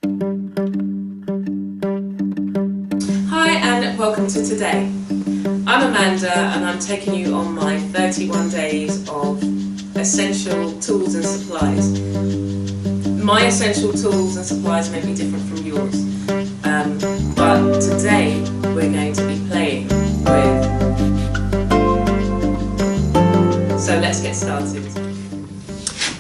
Hi and welcome to today. I'm Amanda and I'm taking you on my 31 days of essential tools and supplies. My essential tools and supplies may be different from yours, but today we're going to be playing with. So let's get started.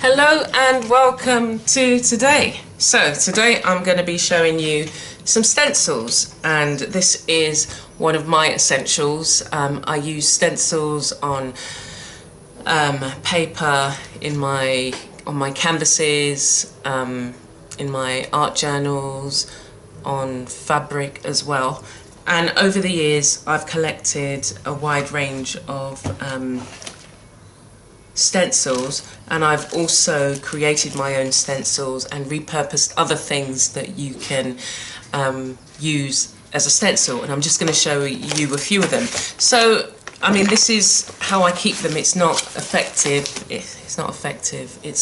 Hello and welcome to today. So today I'm going to be showing you some stencils, and this is one of my essentials. I use stencils on paper, on my canvases, in my art journals, on fabric as well. And over the years I've collected a wide range of stencils, and I've also created my own stencils and repurposed other things that you can use as a stencil, and I'm just going to show you a few of them. So I mean, this is how I keep them. It's not effective, it's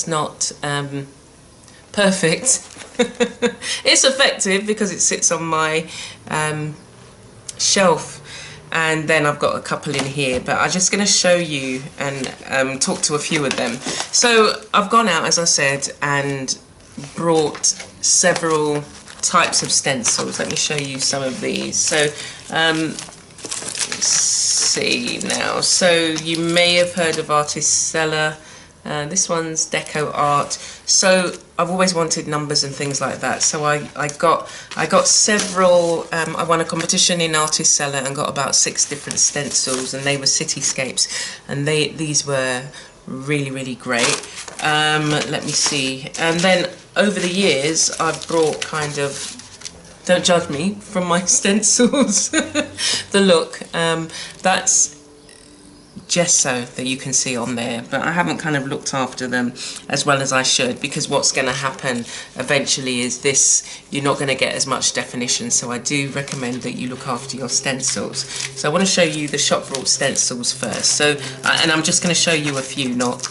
not perfect. It's effective because it sits on my shelf. And then I've got a couple in here, but I'm just going to show you and talk to a few of them. So I've gone out, as I said, and brought several types of stencils. Let me show you some of these. So let's see now. So you may have heard of Artist Seller. This one's Deco Art. So I've always wanted numbers and things like that. So I got several. I won a competition in Artist Seller and got about 6 different stencils, and they were cityscapes, and these were really great. Let me see. And then over the years I've brought kind of, don't judge me from my stencils, the look. That's gesso that you can see on there, but I haven't kind of looked after them as well as I should, because what's going to happen eventually is you're not going to get as much definition. So I do recommend that you look after your stencils. So I want to show you the shop brought stencils first. So and I'm just going to show you a few, not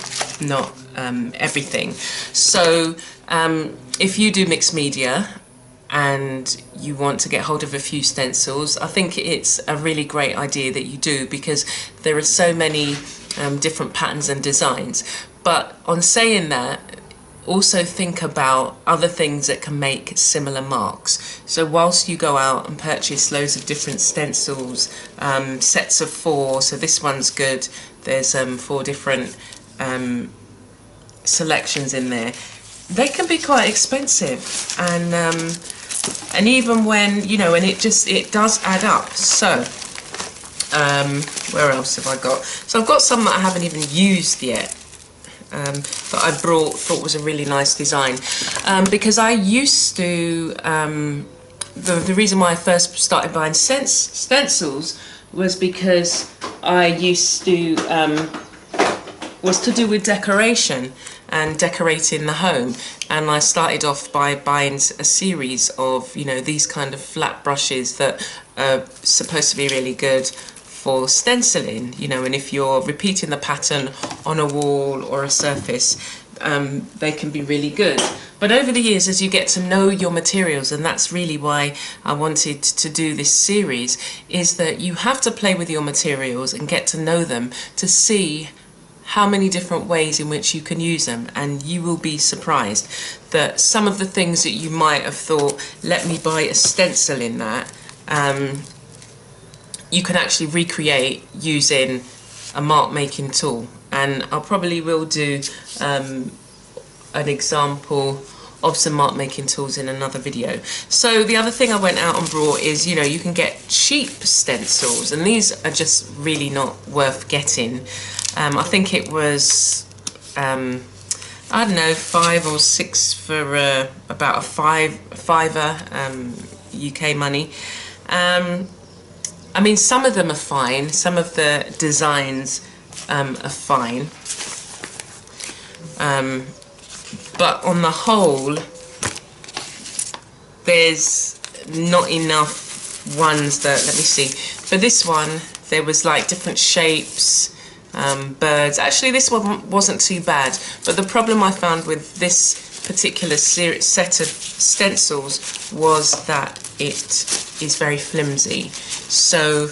everything. So if you do mixed media and you want to get hold of a few stencils, I think it's a really great idea that you do, because there are so many different patterns and designs. But on saying that, also think about other things that can make similar marks. So whilst you go out and purchase loads of different stencils, sets of 4, so this one's good, there's 4 different selections in there, they can be quite expensive, and even when, you know, and it does add up. So where else have I got? So I've got some that I haven't even used yet, that I thought was a really nice design, because I used to the reason why I first started buying stencils was because I used to was to do with decoration and decorating the home, and I started off by buying a series of, you know, these kind of flat brushes that are supposed to be really good for stenciling, you know, and if you're repeating the pattern on a wall or a surface, they can be really good. But over the years, as you get to know your materials, and that's really why I wanted to do this series, is that you have to play with your materials and get to know them to see how many different ways in which you can use them, and you will be surprised that some of the things that you might have thought, let me buy a stencil in that, you can actually recreate using a mark making tool. And I probably will do an example of some mark making tools in another video. So the other thing I went out and brought is, you know, you can get cheap stencils, and these are just really not worth getting. I think it was I don't know, 5 or 6 for about a fiver UK money. I mean, some of them are fine, some of the designs are fine, but on the whole there's not enough ones that, let me see, for this one there was like different shapes, birds. Actually this one wasn't too bad, but the problem I found with this particular set of stencils was that it is very flimsy. So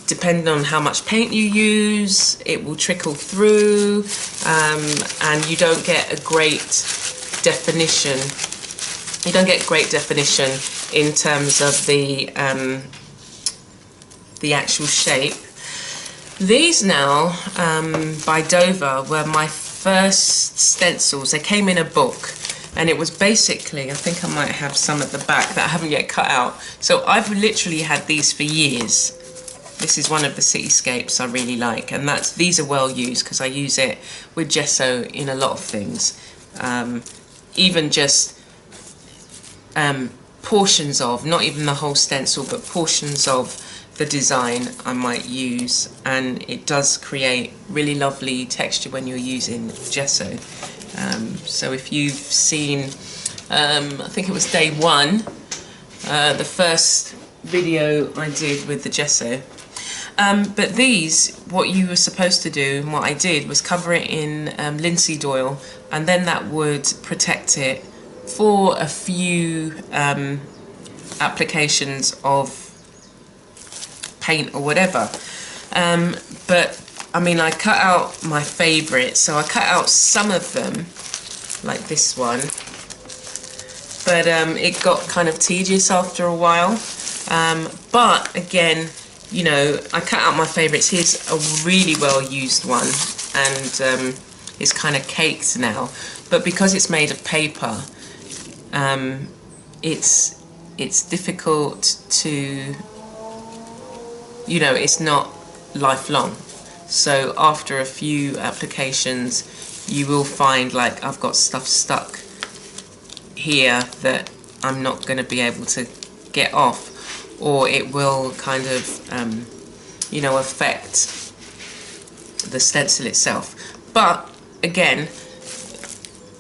depending on how much paint you use, it will trickle through, and you don't get a great definition. You don't get great definition in terms of the actual shape. These now, by Dover, were my first stencils. They came in a book, and it was basically, I think I might have some at the back that I haven't yet cut out. So I've literally had these for years. This is one of the cityscapes I really like, and these are well used because I use it with gesso in a lot of things. Even just portions of, not even the whole stencil, but portions of the design I might use, and it does create really lovely texture when you're using gesso. So if you've seen, I think it was day one, the first video I did with the gesso. But these, what you were supposed to do, and what I did, was cover it in linseed oil, and then that would protect it for a few applications of paint or whatever. But I mean, I cut out my favourites, so I cut out some of them, like this one, but it got kind of tedious after a while. But again, you know, I cut out my favourites. Here's a really well used one, and it's kind of caked now, but because it's made of paper, it's difficult to, you know, it's not lifelong. So after a few applications, you will find, like, I've got stuff stuck here that I'm not going to be able to get off, or it will kind of, you know, affect the stencil itself. But again,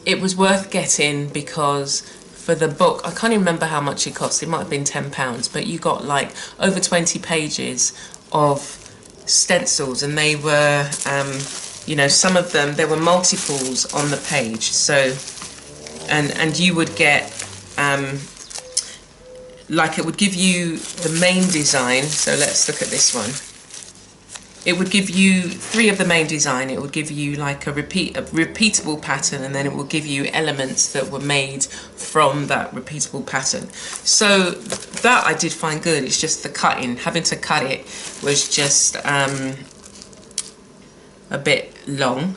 it was worth getting because for the book, I can't even remember how much it cost, it might have been £10, but you got like over 20 pages of stencils, and they were, you know, some of them, there were multiples on the page. So, and you would get, like, it would give you the main design. So let's look at this one. It would give you 3 of the main design. It would give you like a repeatable pattern, and then it will give you elements that were made from that repeatable pattern. So that I did find good. It's just the cutting, having to cut it was just a bit long.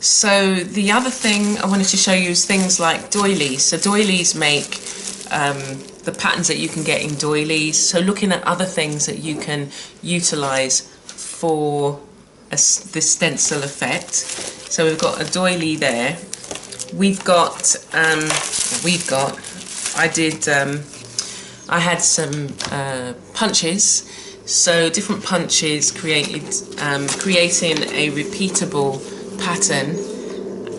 So the other thing I wanted to show you is things like doilies. So doilies make the patterns that you can get in doilies. So looking at other things that you can utilize for the stencil effect. So we've got a doily there. I had some punches. So different punches creating a repeatable pattern,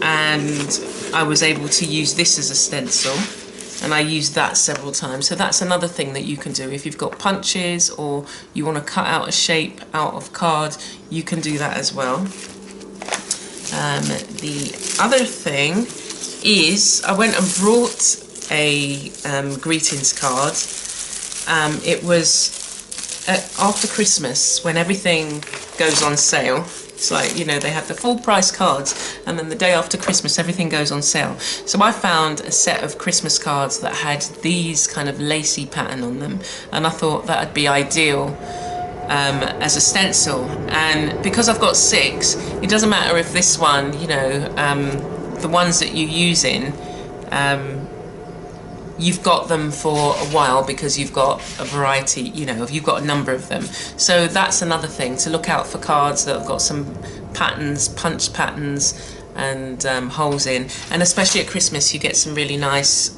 and I was able to use this as a stencil, and I used that several times. So that's another thing that you can do if you've got punches or you want to cut out a shape out of card. You can do that as well. The other thing is I went and brought a greetings card. It was after Christmas, when everything goes on sale. It's like, you know, they have the full price cards, and then the day after Christmas everything goes on sale. So I found a set of Christmas cards that had these kind of lacy pattern on them, and I thought that would be ideal as a stencil. And because I've got 6, it doesn't matter if this one, you know, the ones that you're using, you've got them for a while because you've got a variety, you know, you've got a number of them. So that's another thing to look out for, cards that have got some patterns, punch patterns, and holes in. And especially at Christmas, you get some really nice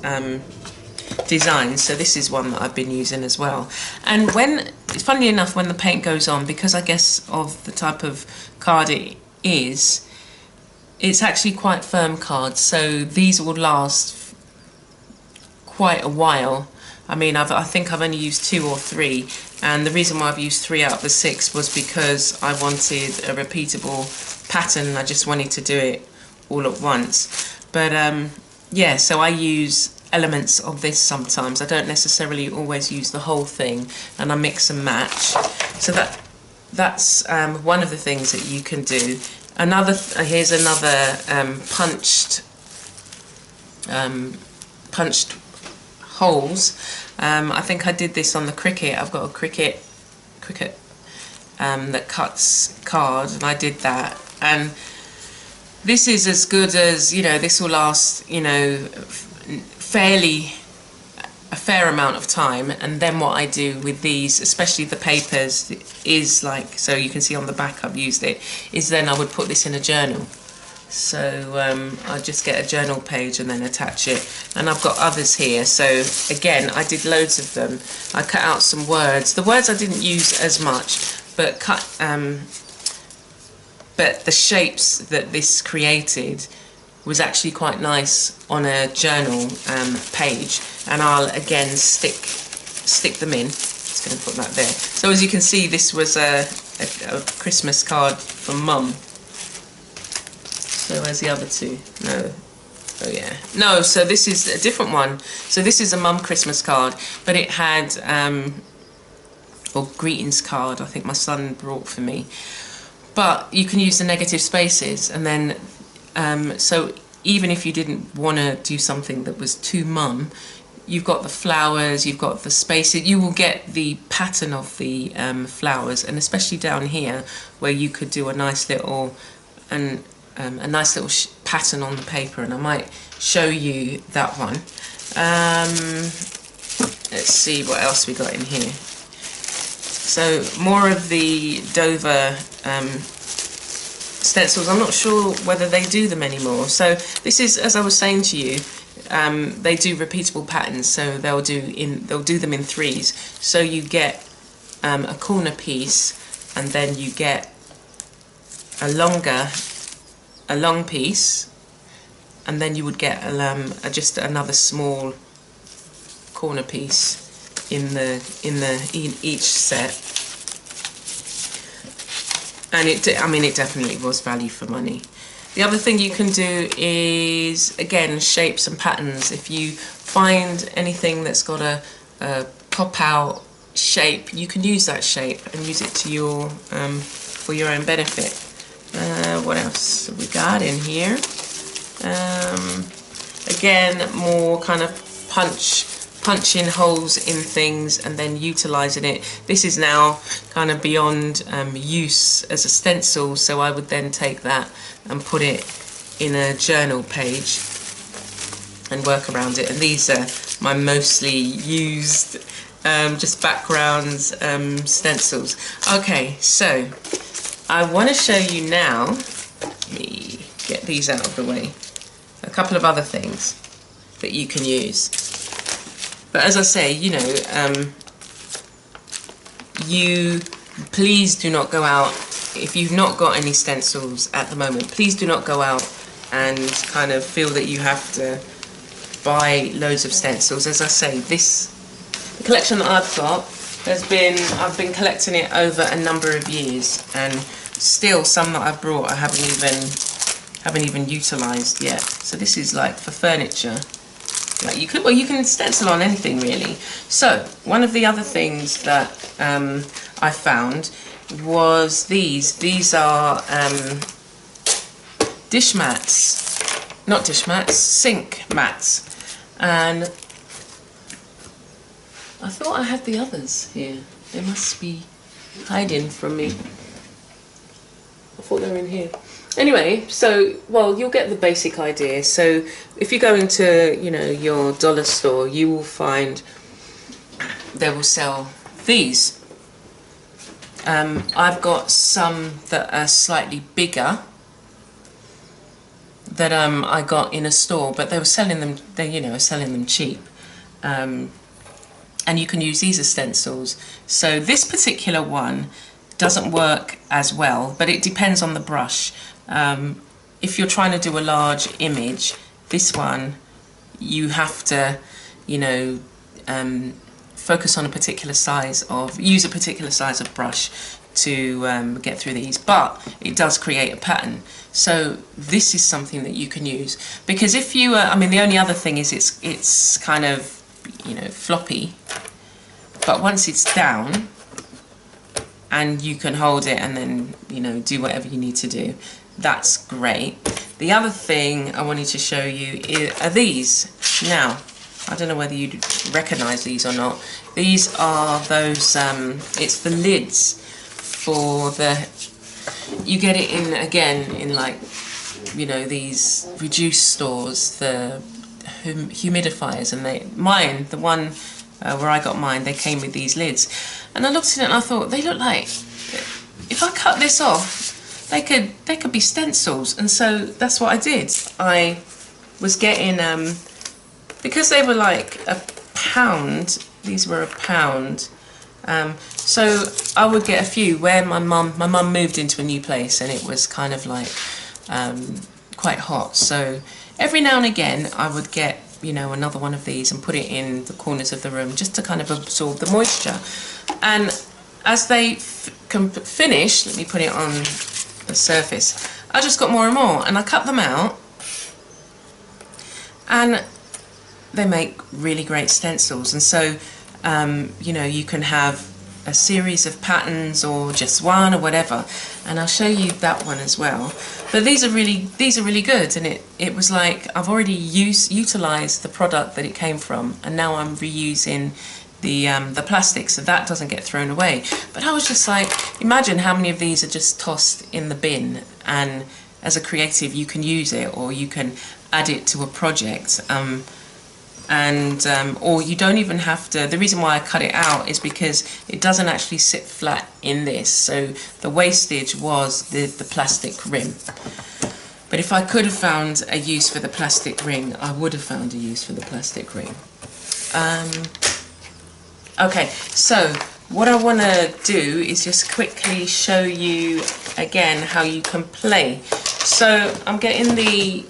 designs. So this is one that I've been using as well. And funnily enough, when the paint goes on, because I guess of the type of card it is, it's actually quite firm cards. So these will last quite a while. I mean, I think I've only used 2 or 3, and the reason why I've used 3 out of the 6 was because I wanted a repeatable pattern. I just wanted to do it all at once. But yeah, so I use elements of this sometimes. I don't necessarily always use the whole thing, and I mix and match. So that's one of the things that you can do. Here's another punched holes. I think I did this on the Cricut. I've got a Cricut that cuts card, and I did that. And this is as good as, you know, this will last, you know, a fair amount of time. And then what I do with these, especially the papers, is like, so you can see on the back I've used it, is then I would put this in a journal. So I just get a journal page and then attach it. And I've got others here. So again, I did loads of them. I cut out some words. The words I didn't use as much, but but the shapes that this created was actually quite nice on a journal page. And I'll again stick them in. Just going to put that there. So as you can see, this was a Christmas card from Mum. So where's the other two? No. Oh yeah. No, so this is a different one. So this is a Mum Christmas card, but it had, or greetings card, I think my son brought for me. But you can use the negative spaces, and then, so even if you didn't want to do something that was too Mum, you've got the flowers, you've got the spaces, you will get the pattern of the flowers, and especially down here where you could do a nice little, pattern on the paper, and I might show you that one. Let's see what else we got in here. So more of the Dover stencils. I'm not sure whether they do them anymore. So this is, as I was saying to you, they do repeatable patterns. So they'll do them in threes. So you get a corner piece, and then you get a long piece, and then you would get just another small corner piece in each set. And it definitely was value for money. The other thing you can do is, again, shapes and patterns. If you find anything that's got a pop out shape, you can use that shape and use it to your for your own benefit. What else have we got in here? Again, more kind of punching holes in things and then utilizing it. This is now kind of beyond use as a stencil, so I would then take that and put it in a journal page and work around it. And these are my mostly used just backgrounds stencils. Okay, so I want to show you now, let me get these out of the way, a couple of other things that you can use. But as I say, you know, you please do not go out, if you've not got any stencils at the moment, please do not go out and kind of feel that you have to buy loads of stencils. As I say, the collection that I've got I've been collecting it over a number of years, and still some that I've brought I haven't even utilised yet. So this is like for furniture. Like you can stencil on anything really. So one of the other things that I found was these. These are dish mats, not dish mats, sink mats. And I thought I had the others here. They must be hiding from me. I thought they were in here. Anyway, so, well, you'll get the basic idea. So if you go into, you know, your dollar store, you will find they will sell these. I've got some that are slightly bigger that I got in a store, but they were selling them, selling them cheap. And you can use these as stencils. So this particular one doesn't work as well, but it depends on the brush. If you're trying to do a large image, this one, you have to, focus on use a particular size of brush to get through these, but it does create a pattern. So this is something that you can use, because if you I mean, the only other thing is it's kind of, you know, floppy, but once it's down and you can hold it and then, you know, do whatever you need to do, that's great. The other thing I wanted to show you are these. Now, I don't know whether you'd recognise these or not. These are those, it's the lids for the, you get it in, again, in like, you know, these reduced stores, the humidifiers, and mine, the one where I got mine, they came with these lids. And I looked at it and I thought, they look like, if I cut this off, they could be stencils. And so that's what I did. I was getting, because they were like £1, these were £1. So I would get a few. Where my mum moved into a new place and it was kind of like quite hot. So every now and again I would get, you know, another one of these and put it in the corners of the room just to kind of absorb the moisture. And as they finish, let me put it on the surface, I just got more and more, and I cut them out, and they make really great stencils. And so you know, you can have a series of patterns or just one or whatever, and I'll show you that one as well. But these are really good, and it was like I've already utilized the product that it came from, and now I'm reusing the plastic, so that doesn't get thrown away. But I was just like, imagine how many of these are just tossed in the bin, and as a creative you can use it, or you can add it to a project. Or you don't even have to. The reason why I cut it out is because it doesn't actually sit flat in this, so the wastage was the plastic rim. But if I could have found a use for the plastic ring, I would have found a use for the plastic ring. Okay, so what I want to do is just quickly show you again how you can play. So I'm getting the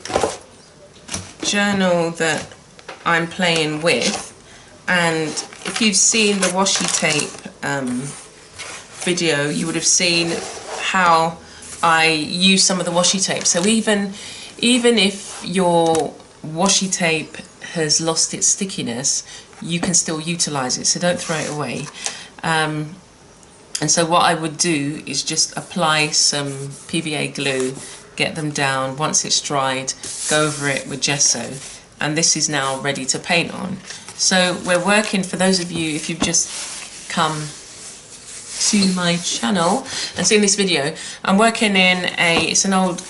journal that I'm playing with, and if you've seen the washi tape video, you would have seen how I use some of the washi tape. So even if your washi tape has lost its stickiness, you can still utilize it, so don't throw it away. And so what I would do is just apply some PVA glue, get them down. Once it's dried, go over it with gesso, and this is now ready to paint on. So we're working, for those of you, if you've just come to my channel and seen this video, I'm working in it's an old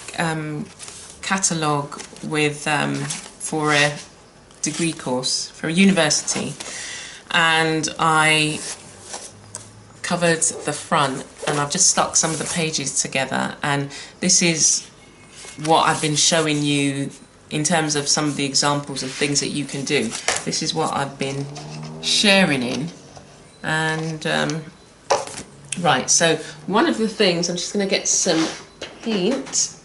catalogue with for a degree course for a university, and I covered the front and I've just stuck some of the pages together, and this is what I've been showing you in terms of some of the examples of things that you can do. This is what I've been sharing in. And right, so one of the things, I'm just going to get some paint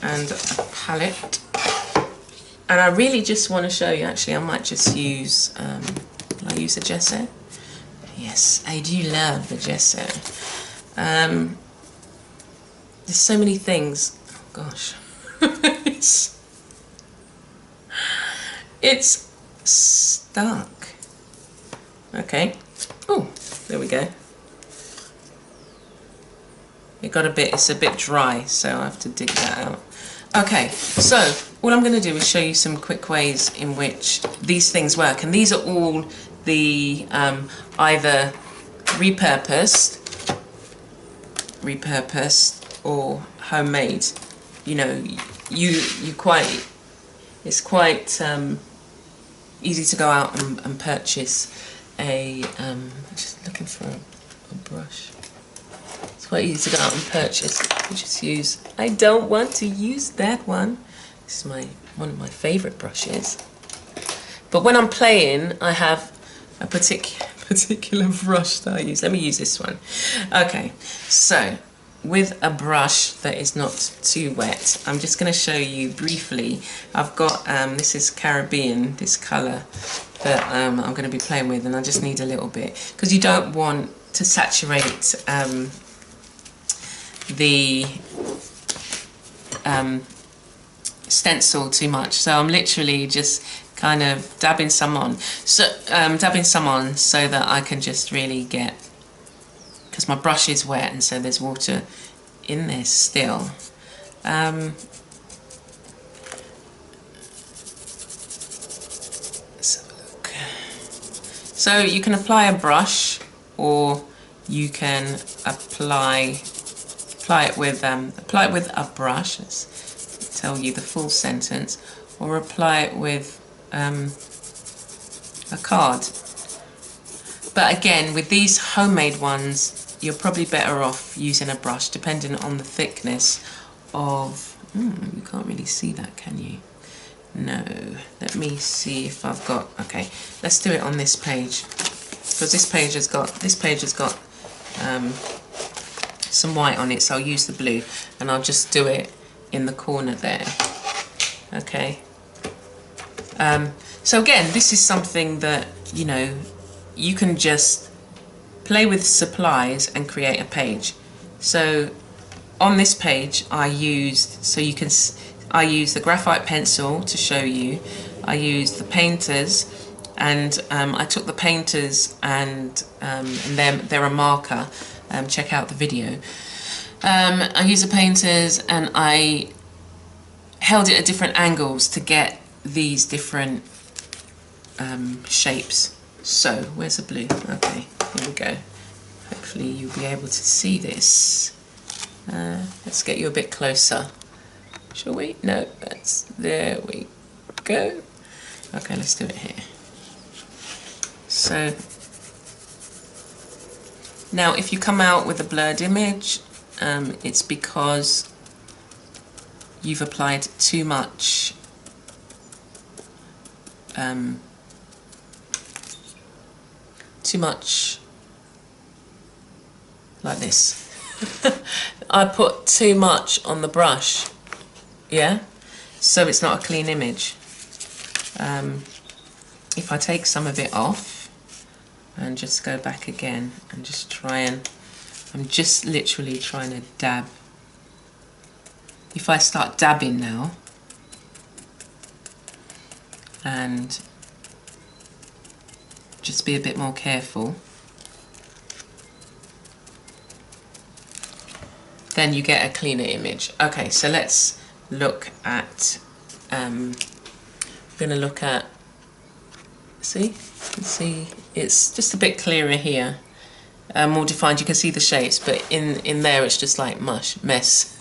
and a palette, and I really just want to show you, actually I might just use will I use the gesso? Yes, I do love the gesso. There's so many things. Oh gosh. it's stuck. Okay. Oh, there we go. It's a bit dry, so I have to dig that out. Okay, so what I'm going to do is show you some quick ways in which these things work, and these are all the either repurposed or homemade. You know, it's quite easy to go out and purchase a just looking for a brush. It's quite easy to go out and purchase. You just use, I don't want to use that one. This is one of my favourite brushes. But when I'm playing, I have a particular brush that I use. Let me use this one. Okay, so with a brush that is not too wet, I'm just going to show you briefly. I've got, this is Caribbean, this colour that I'm going to be playing with, and I just need a little bit, because you don't want to saturate the stencil too much. So I'm literally just kind of dabbing some on, so that I can just really get, because my brush is wet and so there's water in there still. Let's have a look. So you can apply a brush, or you can apply it with a brush. Let's tell you the full sentence, or apply it with a card. But again, with these homemade ones, you're probably better off using a brush, depending on the thickness of... you can't really see that, can you? No. Let me see if I've got... Okay, let's do it on this page, because this page has got some white on it, so I'll use the blue, and I'll just do it in the corner there. Okay. So again, this is something that, you know, you can just play with supplies and create a page. So on this page I used the graphite pencil to show you. I used the painters, and I took the painters and they're a marker. Check out the video. I used the painters and I held it at different angles to get these different shapes. So where's the blue? Okay, here we go. Hopefully you'll be able to see this. Let's get you a bit closer, shall we? No, there we go. Okay, let's do it here. So now if you come out with a blurred image, it's because you've applied too much like this. I put too much on the brush, yeah, so it's not a clean image. If I take some of it off and just go back again and just try and, I'm just literally trying to dab. If I start dabbing now and just be a bit more careful, then you get a cleaner image. Okay, so let's look at, I'm gonna look at, see it's just a bit clearer here, more defined. You can see the shapes, but in there it's just like mess.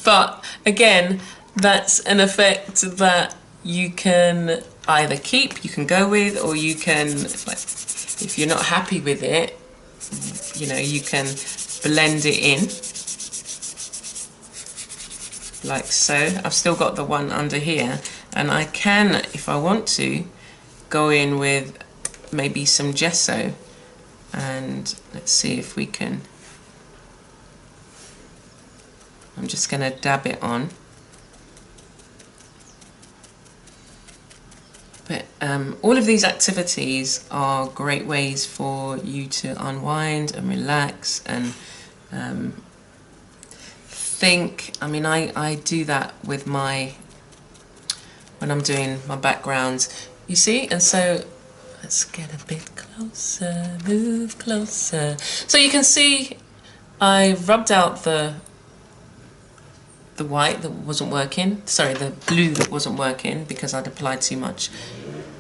But again, that's an effect that you can either keep, you can go with, or you can, like, if you're not happy with it, you know, you can blend it in like so. I've still got the one under here, and I can, if I want to, go in with maybe some gesso, and let's see if we can, I'm just going to dab it on. But all of these activities are great ways for you to unwind and relax and think. I mean, I do that with when I'm doing my backgrounds, you see. And so let's get a bit closer, move closer. So you can see I rubbed out the white that wasn't working, sorry, the blue that wasn't working because I'd applied too much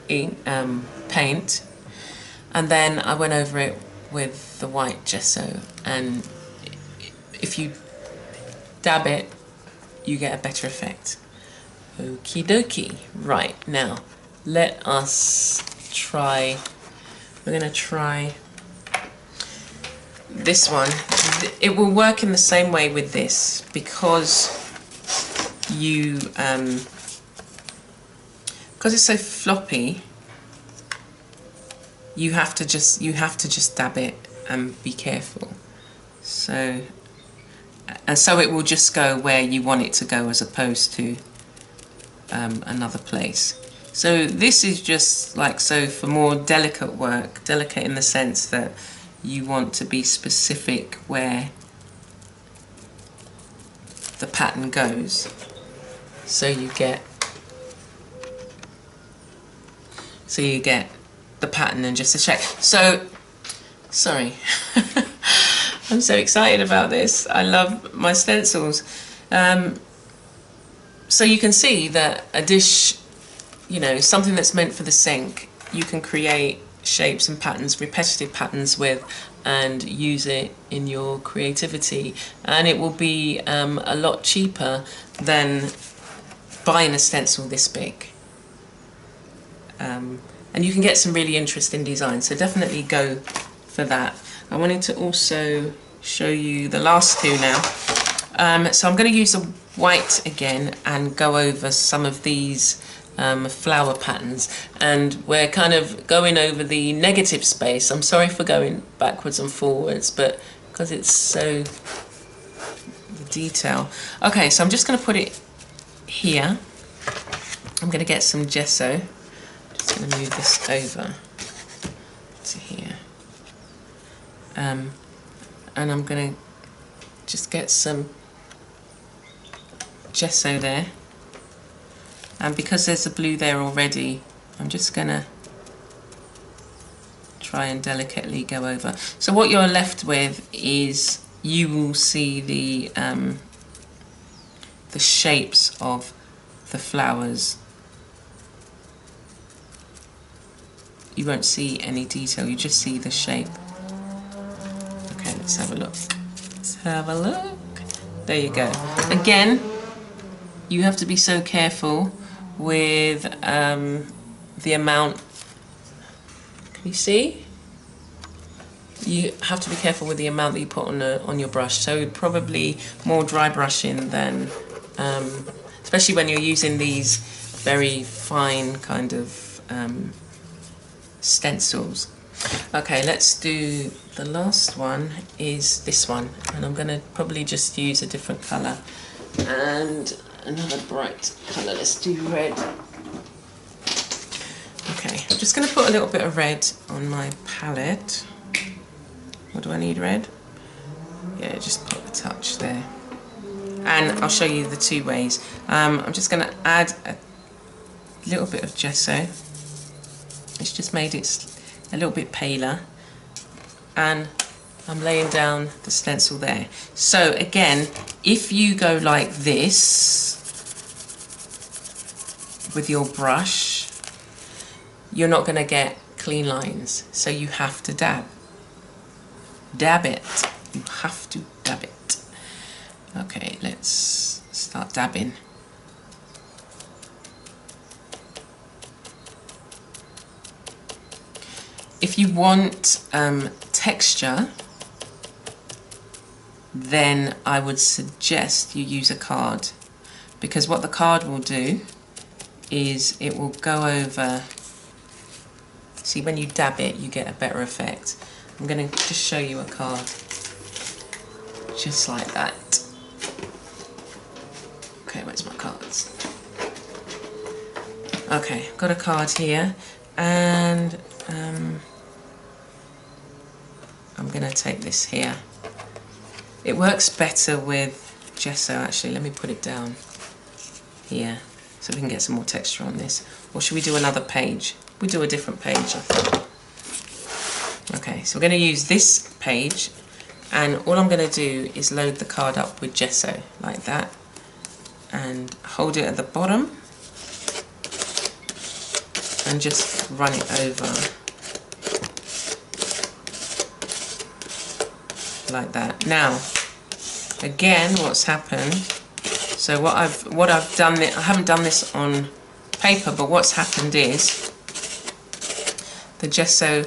paint, and then I went over it with the white gesso, and if you dab it you get a better effect. Okie dokie. Right, now let us try, we're going to try this one. It will work in the same way with this, because because it's so floppy, you have to just dab it and be careful. So and so it will just go where you want it to go as opposed to another place. So this is just like so for more delicate work, delicate in the sense that you want to be specific where the pattern goes. So you get the pattern and just a shape. So sorry. I'm so excited about this. I love my stencils. So you can see that a dish, you know, something that's meant for the sink, you can create shapes and patterns, repetitive patterns with, and use it in your creativity. And it will be a lot cheaper than buying a stencil this big. And you can get some really interesting designs, so definitely go for that. I wanted to also show you the last two now. So I'm going to use the white again and go over some of these flower patterns, and we're kind of going over the negative space. I'm sorry for going backwards and forwards, but because it's so the detail. Okay, so I'm just going to put it here. I'm going to get some gesso. Just going to move this over to here. And I'm going to just get some gesso there. And because there's a blue there already, I'm just going to try and delicately go over. So what you're left with is you will see the shapes of the flowers. You won't see any detail, you just see the shape. Okay, let's have a look. Let's have a look. There you go. Again, you have to be so careful with the amount. Can you see? You have to be careful with the amount that you put on your brush. So probably more dry brushing than, especially when you're using these very fine kind of stencils. Okay, let's do the last one is this one, and I'm going to probably just use a different colour and another bright colour. Let's do red. Okay, I'm just going to put a little bit of red on my palette. What do I need red? Yeah, just put a touch there. And I'll show you the two ways. I'm just going to add a little bit of gesso. It's just made it a little bit paler. And I'm laying down the stencil there. So again, if you go like this with your brush, you're not going to get clean lines. So you have to dab. Dab it. You have to dab it. Okay, let's start dabbing. If you want texture, then I would suggest you use a card, because what the card will do is it will go over. See, when you dab it, you get a better effect. I'm going to just show you a card, just like that. Okay, where's my cards? Okay, got a card here, and I'm going to take this here. It works better with gesso, actually. Let me put it down here so we can get some more texture on this. Or should we do another page? We do a different page, I think. Okay, so we're going to use this page, and all I'm going to do is load the card up with gesso, like that, and hold it at the bottom, and just run it over. Like that. Now, again, what's happened? So what I've done, I haven't done this on paper, but what's happened is the gesso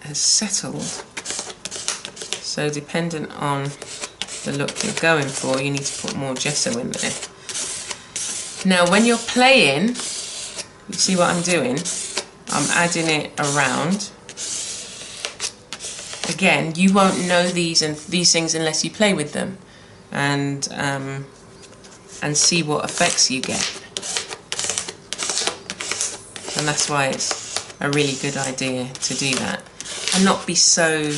has settled. So dependent on the look you're going for, you need to put more gesso in there. Now, when you're playing, you see what I'm doing? I'm adding it around. Again, you won't know these things unless you play with them. and see what effects you get. And that's why it's a really good idea to do that, and not be so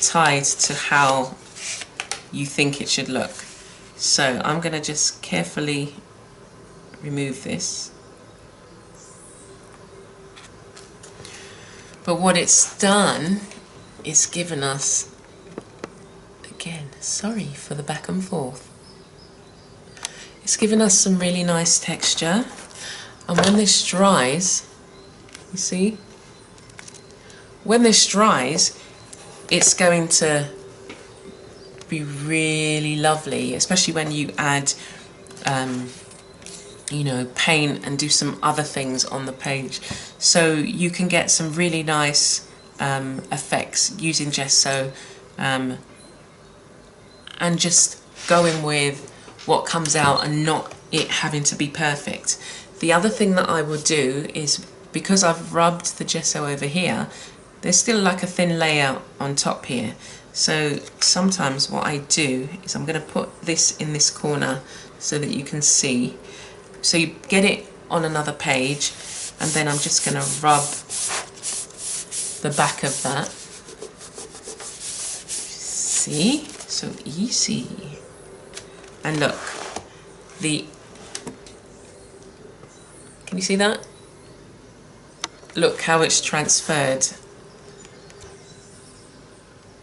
tied to how you think it should look. So I'm going to just carefully remove this. But what it's done is given us, again, sorry for the back and forth, it's given us some really nice texture. And when this dries, you see, when this dries, it's going to be really lovely, especially when you add you know, paint and do some other things on the page. So you can get some really nice effects using gesso, and just going with what comes out and not it having to be perfect. The other thing that I will do is, because I've rubbed the gesso over here, there's still like a thin layer on top here. So sometimes what I do is I'm going to put this in this corner so that you can see. So you get it on another page, and then I'm just going to rub the back of that. See? So easy. And look, can you see that? Look how it's transferred.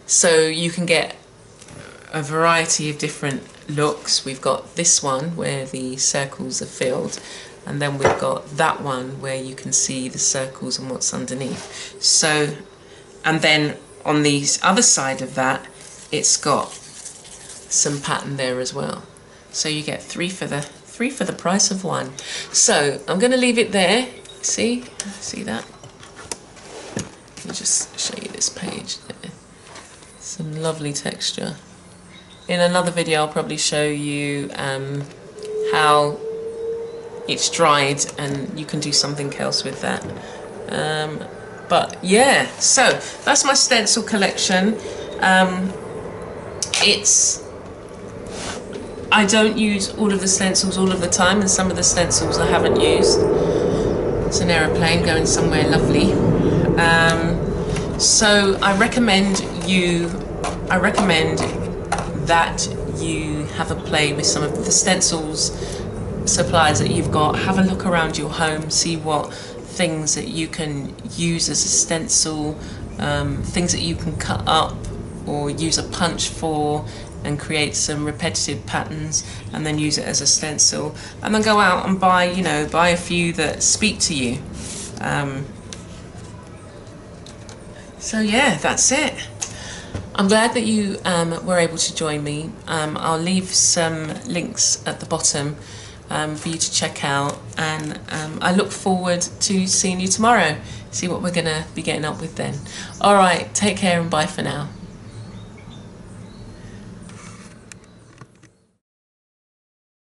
So you can get a variety of different looks. We've got this one where the circles are filled, and then we've got that one where you can see the circles and what's underneath. So, and then on the other side of that, it's got some pattern there as well. So you get three for the price of one. So I'm going to leave it there. See that? Let me just show you this page there. Some lovely texture. In another video I'll probably show you how it's dried, and you can do something else with that. But yeah, so that's my stencil collection. I don't use all of the stencils all of the time, and some of the stencils I haven't used. It's an aeroplane going somewhere lovely. So I recommend that you have a play with some of the stencils supplies that you've got. Have a look around your home, see what things that you can use as a stencil, things that you can cut up or use a punch for and create some repetitive patterns, and then use it as a stencil, and then go out and buy a few that speak to you. So yeah, that's it. I'm glad that you were able to join me. I'll leave some links at the bottom for you to check out, and I look forward to seeing you tomorrow, see what we're going to be getting up with then. Alright, take care and bye for now.